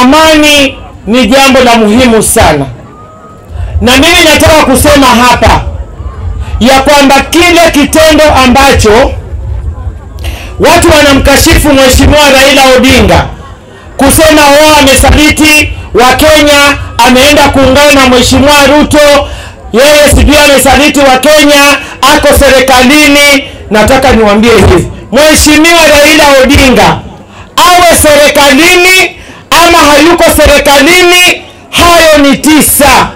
Amani ni jambo la muhimu sana, na mimi nataka kusema hapa ya kwamba kile kitendo ambacho watu wanamkashifu Mheshimiwa Raila Odinga kusema wao amesaliti wa Kenya, ameenda kuungana na Mheshimiwa Ruto, yeye sijui amesaliti wa Kenya, ako serikalini. Nataka niwaambie hivi, Mheshimiwa Raila Odinga awe serikalini ama hayuko serikalini, hayo ni 9.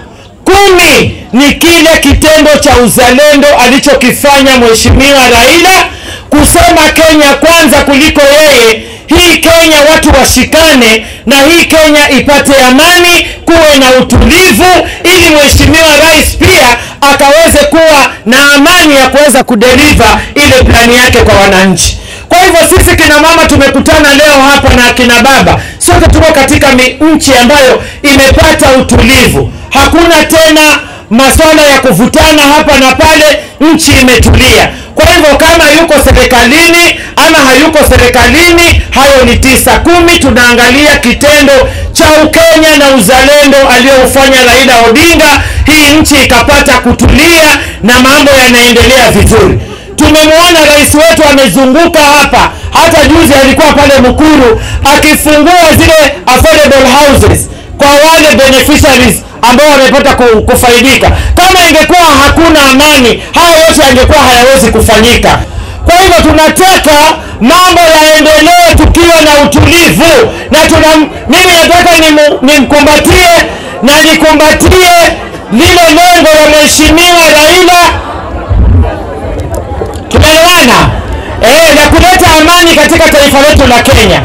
10 ni kile kitendo cha uzalendo alichokifanya Mheshimiwa Raila kusema Kenya kwanza kuliko yeye. Hii Kenya watu washikane, na hii Kenya ipate amani, kuwe na utulivu, ili Mheshimiwa Rais pia akaweze kuwa na amani ya kuweza kudeliver ile plani yake kwa wananchi. Kwa hivyo sisi kina mama tumekutana leo hapa na kina baba, sote tuko katika nchi ambayo imepata utulivu. Hakuna tena masuala ya kuvutana hapa na pale, nchi imetulia. Kwa hivyo kama yuko serikalini ama hayuko serikalini, hayo ni 9. 10 tunaangalia kitendo cha ukenya na uzalendo aliofanya Raila Odinga, hii nchi ikapata kutulia na mambo yanaendelea vizuri. Tumemwona rais wetu amezunguka hapa, hata juzi alikuwa pale Mukuru akifungua zile affordable houses kwa wale beneficiaries ambao wamepata kufaidika. Kama ingekuwa hakuna amani, haya yote yangekuwa hayawezi kufanyika. Kwa hivyo tunataka mambo yaendelee tukiwa na utulivu, na mimi nataka nimkumbatie na nikumbatie lile lengo la Mheshimiwa Raila, tumeelewana, na kuleta amani katika taifa letu la Kenya,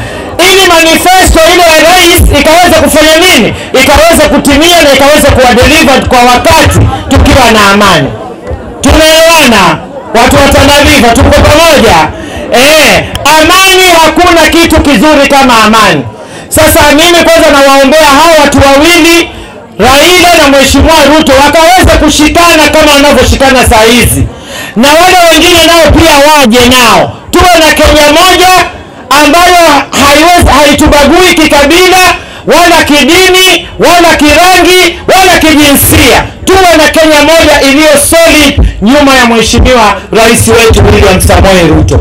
ili manifesto ile ya rais ikaweza kufanya nini, ikaweza kutimia na ikaweza kuwa delivered kwa wakati tukiwa na amani. Tunaelewana watu wa Tana-River, tuko pamoja? Amani, hakuna kitu kizuri kama amani. Sasa mimi kwanza nawaombea hao watu wawili, Raila na Mheshimiwa Ruto, wakaweza kushikana kama wanavyoshikana saa hizi, na wale wengine nao pia waje nao, tuwe na Kenya moja ambayo haitubagui kikabila wala kidini wala kirangi wala kijinsia. Tuwe na Kenya moja iliyo solid nyuma ya Mheshimiwa Rais wetu William Samoei Ruto.